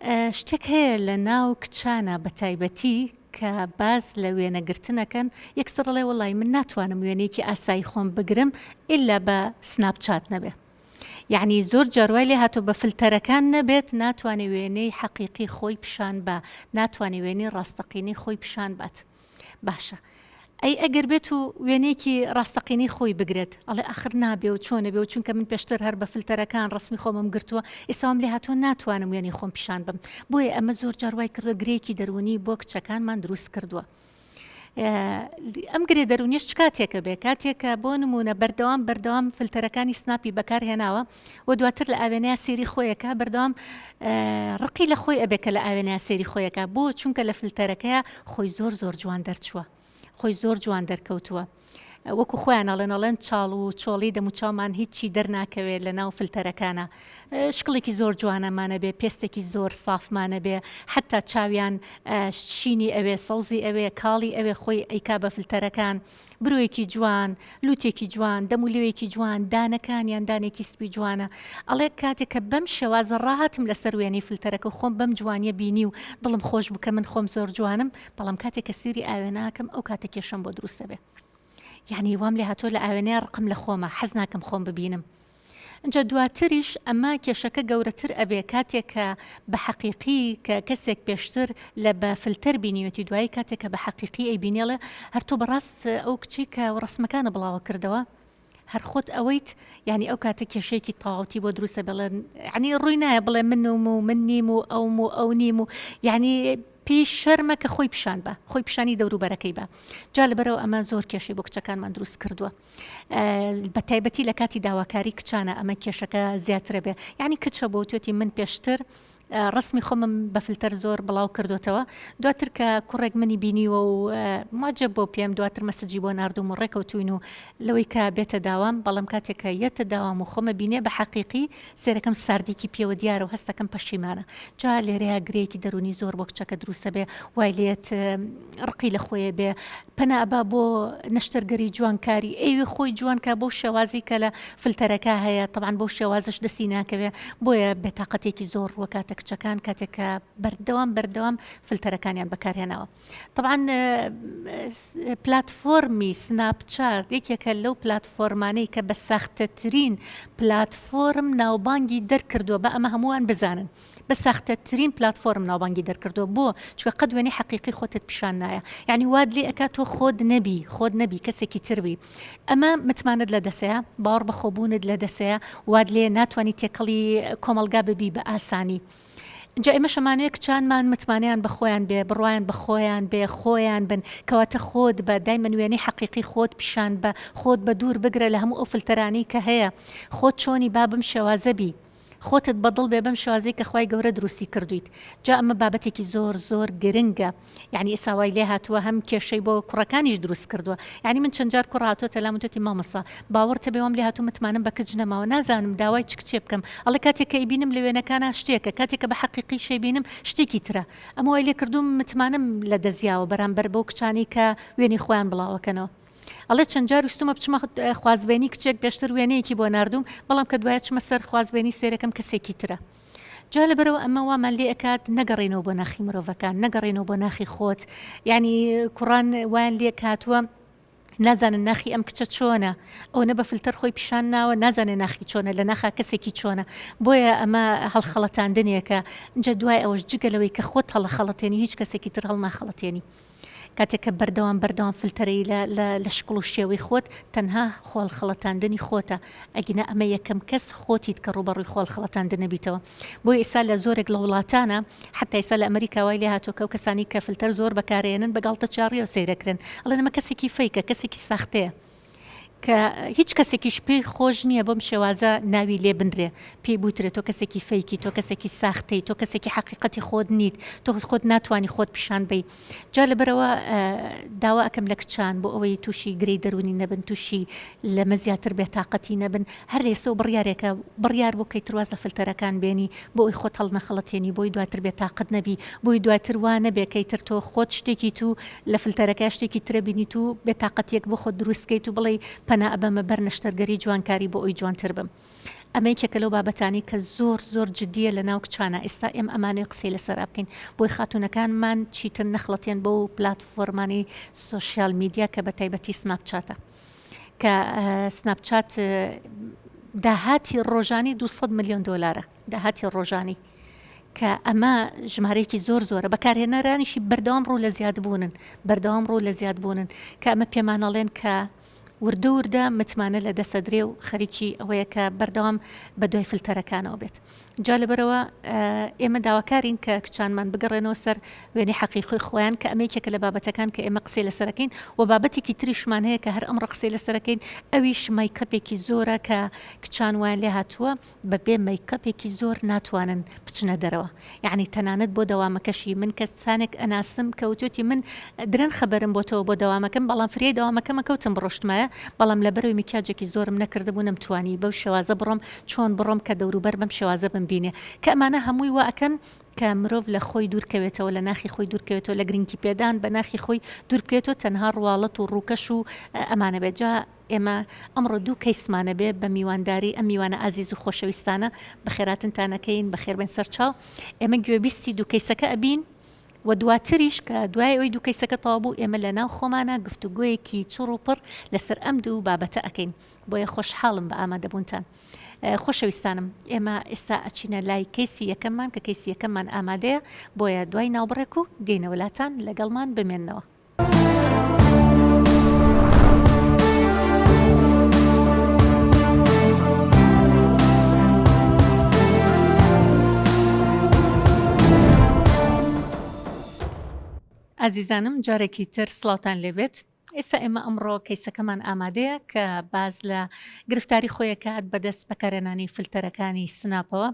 شتێک هەیە لە ناو کچانە بە تایبەتی کە باز لە وێنەگرتنەکەن یەکسەر دەڵێ وەڵی من ناتوانم وێنەیەکی ئاسایی خۆم بگرم ئیلا بە سناپچات نەبێ. یعنی زۆر جاروای لێ هاتۆ بە فلتەرەکان نەبێت ناتوانێ وێنەی حەقیقی خۆی پیشان بە، ناتوانێ وێنەی ڕاستەقینەی خۆی پیشان بات. باشە. ئەی ئەگەر بێت و وێنەیەکی ڕاستەقینەی خۆی بگرێت ئەڵێ ئاخر نابێ و چۆنە بێ و چونکە من پێشتر هەر بە فلتەرەکان ڕسمی خۆمم گرتووە ئێستاوام لێ هاتووە ناتوانم وێنەی خۆم پیشان بم. بۆیە ئەمە زۆر جاروای کردووە گرێکی دەرونی بۆ کچەکانمان دروست کردووە. ئەم گرێ دەرونیش چ کاتێکە بێ کاتێکە بۆ نمونە بەردەوام فلتەرەکانی سناپی بەکارهێناوە و دواتر لە ئاوێنەیە سێری خۆیەکە بەردەوام ڕقی لە خۆی ئەبێکە لە ئاوێنەیە سێری خۆیەکە بۆ چونکە لە فلتەرەکەیە خۆی زۆر جوان دەرچووە. خۆی زۆر جوان دەرکەوتووە. وەکو خۆیان ئەڵێن چاڵ و چۆڵی دەموچاومان هیچی دەرناکەوێت لە ناو فلتەرەکانە. شکڵێکی زۆر جوانەمانە بێ، پێستێکی زۆر سافمانە بێ، حتا چاویان شینی ئەوێ، سەوزی ئەوێ، کاڵی ئەوێ خۆی ئەیکا بە فلتەرەکان، برۆیەکی جوان، لوتێکی جوان، دەمولێوێکی جوان، دانەکانیان دانێکی سپی جوانە. ئەڵێ کاتێککە بەم شێوازە ڕاهاتم لەسەر وێنەی فلتەرەکە و خۆم بەم جوانیە بینی و دڵم خۆش بوو کە من خۆم زۆر جوانم، بەڵام کاتێککە سیری ئاوێناکەم ئەو کاتێک کێشەم بۆ دروستە بێ. یعنی وام لێ هاتۆ لە ئاوێنەیە ڕقم لە خۆمە، حەز ناکەم خۆم ببینم. اینجا دواتریش ئەمە کێشەکە گەورەتر ئەبێ کاتێککە بە حەقیقی کە کەسێک پێشتر لە بە فلتەر بینیوەتی دوایی کاتێککە بە حەقیقی ئەی بینێڵێ هەر تۆ بەڕاست ئەو کچی کە ڕسمەکانە بڵاوە کردەوە هەر خۆت ئەوەیت، یعنی ئەو کاتە کێشەیەکی تەواوەتی بۆ دروستە بڵێن، یعنی ڕووی نایە بڵێ منم و من نیم و ئەوم و ئەو نیم و یعنی پێی شەرمە کە خۆی پیشان بە، خۆی پیشانی دەوروبەرەکەی بە. جا لەبەرەوە ئەمە زۆر کێشەی بۆ کچەکانمان دروست کردووە. بە تایبەتی لە کاتی داواکاری کچانە ئەمە کێشەکە زیاترە بێ. یعنی کچە بۆ توێتی من پێشتر ڕسمی خۆمم بە فلتەر زۆر بڵاو کردوتەوە، دواتر کە کوڕێک منی بینیوە و ماجە بۆ پێم دواتر مەسەجی بۆ ناردوم و ڕێکەوتوین و لەوەی کە بێتە داوام، بەڵام کاتێککە یەتە داوام و خۆمە بینێ بە حەقیقی سێرەکەم ساردێکی پێوە دیارە و هەستەکەم پەشیمانە. جا لێرەیە گرەیەکی دەرونی زۆر بۆ کچەکە دروستە بێ، وای لێت ڕقی لە خۆیە بێ، پەنا ئەبا بۆ نەشتەرگەری جوانکاری ئەوێ خۆی جوانکە بۆ شێوازی کە لە فلتەرەکە هەیە، طبعاً بۆ شێوازش دەستی ناکەوێ، بۆیە بێتاقەتێکی زۆر وەکاتە کچەکان کاتێککە بەردەوام فلتەرەکانیان بەکارهێناوە. طبعاً پلاتفۆرمی سناپچات یەکێکە لەو پلاتفۆرمانەی کە بە ساختەترین پلاتفۆرم ناوبانگی دەرکردووە، بە ئەمە هەمووان بزانن. بە ساختەترین پلاتفۆرم ناوبانگی دەرکردووە بۆ چکە قەت وێنەی حەقیقی خۆتت پیشان نایە، یعنی واد لێ ئەکات تۆ خۆت نەبی کەسێکی تربی. ئەمە متمانت لە دەسەیە، باوەڕ بە خۆبوونت لە دەسەیە، واد لێ ناتوانانی تێکەڵی کۆمەلگا ببی بە ئاسانی. جا ئێمە شەمانەیە کچانمان متمانیان بە خۆیان بێ، بڕوایان بە خۆیان بێ، خۆیان بن کەواتە خۆت بە دایمەن وێنەی حەقیقی خۆت پیشان بە، خۆت بە دوور بگرە لە هەموو ئەو فلتەرانی کە هەیە، خۆت چۆنی با بم شێوازە بی، خۆتت بەدڵ بێ بەم شێوازەی کە خوای گەورە دروستی کردویت. جا ئەمە بابەتێکی زۆر گرنگە. یعنی ئێستا وای لێ هاتووە هەم کێشەی بۆ کوڕەکانیش دروست کردووە. یعنی من چەند جار کوڕ هاتووەتە لام وتوتی مامۆستا باوەڕتە بێ وام لێ هاتوو متمانم بە کچ نەماوە، نازانم داوای چ کچێ بکەم. ئەڵێ کاتێککە ئیبینم لە وێنەکانە شتێکە، کاتێککە بە حەقیقی شەی بینم شتێکی ترە. ئەمە وای لێ کردوم متمانم لە دەزیاوە بەرامبەر بەو کچانی کە وێنی خۆیان بڵاوەکەنەوە. ئەڵێ چەند جار ویستومە بچمە خوازبێنی کچێک پێشتر وێنەیەکی بۆ ناردوم، بەڵام کە دوایە چمە سەر خوازبێنی سێرەکەم کەسێکی ترە. جا لەبەرەوە ئەمە وامان لێ ئەکات نەگەڕێنەوە بۆ ناخی مرۆڤەکان، نەگەڕێنەوە بۆ ناخی خۆت. یعنی کوڕان وایان لێ کاتووە نازانن ناخی ئەم کچە چۆنە، ئەو نە بە فلتەر خۆی پیشان ناوە نازانێ ناخی چۆنە، لە ناخا کەسێکی چۆنە. بۆیە ئەمە هەڵخەڵەتاندنێکە. جا دوای ئەوەش جگەلەوەی کە خۆت هەڵەخەڵەتێنی هیچ کەسێکی تر هەڵ ناخەڵەتێنی. کاتێککە بەردەوام فلتەرەی لە شکڵ و شێوەی خۆت تەنها خۆڵ خەڵەتاندنی خۆتە، ئەگینە ئەمە یەکەم کەس خۆتیت کە ڕوبەڕووی خۆڵ خەڵەتاندن نەبیتەوە. بۆی ئێستا لە زۆرێک لە وڵاتانە حتا ئێستا لە ئەمریکا وای لێ هاتووە کە کەسانی کە فلتەر زۆر بەکارێنن بەگاڵتە چاڕیەوە سەیرەکرن، ئەڵێن ئەمە کەسێکی فەیکە، کەسێکی ساختەیە، کە هیچ کەسێکیش پێی خۆش نییە بۆم شێوازە ناوی لێ بنرێ، پێی بوترێت تۆ کەسێکی فەیکی، تۆ کەسێکی ساختەی، تۆ کەسێکی حەقیقەتی خۆت نیت، تۆ خۆت ناتوانی خۆت پیشان بی. جا لەبەرەوە داوا ئەکەم لە کچان بۆ ئەوەی تووشی گرەی دەرونی نەبن، تووشی لەمە زیاتر بێتاقەتی نەبن، هەر لێسە و بڕیارێکە بڕیار بۆ کەی ترواز لە فلتەرەکان بێنی، بۆ ئەوی خۆت هەڵ نەخەڵەتێنی، بۆی دواتر بێتاقەت نەبی، بۆی دواتر وا نەبێ کەی تر تۆ خۆت شتێکی تو لە فلتەرەکە شتێکی ترە بینیت و بێتاقەتێک بۆ خۆت دروستکەیت و بڵێ پەنا ئەبەمە بەر نەشتەرگەری جوانکاری بۆ ئەوی جوانتر بم. ئەمەیکێکە لەو بابەتانی کە زۆر جددیە لە ناو کچانە ئێستا ئێمە ئەمانەی قسەی لەسەر بکەین بۆی خاتونەکانمان چیتر نەخڵەتێن بۆ پلاتفۆرمانی سوۆسیال میدیا کە بە تایبەتی سناپچاتە کە سناپچات داهاتی ڕۆژانی 200 ملیۆن دۆلارە داهاتی ڕۆژانی کە ئەمە ژمارەیەکی زۆرە بەکارهێنەرانیشی بەردەوام ڕوو لە زیادبوونن کە ئەمە پێمانەڵێن کە وردە متمانە لە دەسەدرێ و خەریکی ئەوەیە کە بەردەوام بە دوای فلتەرەکانەوە بێت جا لەبەرەوە ئێمە داواکارین کە کچانمان بگەڕێنەوە سەر وێنەی حەقیقی خۆیان کە ئەمەیەکێکە لە بابەتەکان کە ئێمە قسەی لەسەرەکەین و بابەتێکی تریشمان هەیە کە هەر ئەمڕۆ قسەی لەسەرەکەین ئەویش مەیکەپێکی زۆرە کە کچان وایان لێ هاتووە بەبێ مەیکەپێکی زۆر ناتوانن بچنە دەرەوە یعنی تەنانەت بۆ دەوامەکەشی من کەسانێک ئەناسم کەوتوتی من درەن خەبەرم بۆتەوە بۆ دەوامەکەم بەڵام فریای دەوامەکەمە کەوتم بڕۆشتمایە بەڵام لەبەرەوەی میکیاجێکی زۆرم نەکردبوو نەمتوانی بەو شێوازە بڕۆم چۆن بڕۆم کە دەوروبەر بەم شێوازە بمبینێ کە ئەمانە هەمووی وا ئەکەن کە مرۆڤ لە خۆی دوورکەوێتەوە لە ناخی خۆی دوورکەوێتەوە لە گرنگی پێدان بە ناخی خۆی دوورکەوێتەوە تەنها ڕواڵەت و ڕووکەش و ئەمانە بێت جا ئێمە ئەمڕۆ دوو کەیسمانە بێ بە میوانداری ئەم میوانە ئازیز و خۆشەویستانە بەخێراتنتانەکەین بەخێربێن سەرچاو ئێمە گوێبیستی دوو کەیسەکە ئەبین و دواتریش کە دوای ئەوەی دوو کەیسەکە تەواو بوو ئێمە لە ناو خۆمانە گفتوگویەکی چڕ و پڕ لەسەر ئەم دوو بابەتە ئەکەین بۆیە خۆشحاڵم بە ئامادەبوونتان خۆشەویستانم ئێمە ئێستا ئەچینە لای کەیسی یەکەممان کە کەیسی یەکەممان ئامادەیە بۆیە دوای ناوبڕێک و گەینەوەلاتان لەگەڵمان بمێننەوە. ئازیزانم جارێکی تر سڵاوتان لێبێت ئێستا ئێمە ئەمڕۆ کەیسەکەمان ئامادەیە کە باز لە گرفتاری خۆیەکات بەدەست بەکارهێنانی فلتەرەکانی سناپەوە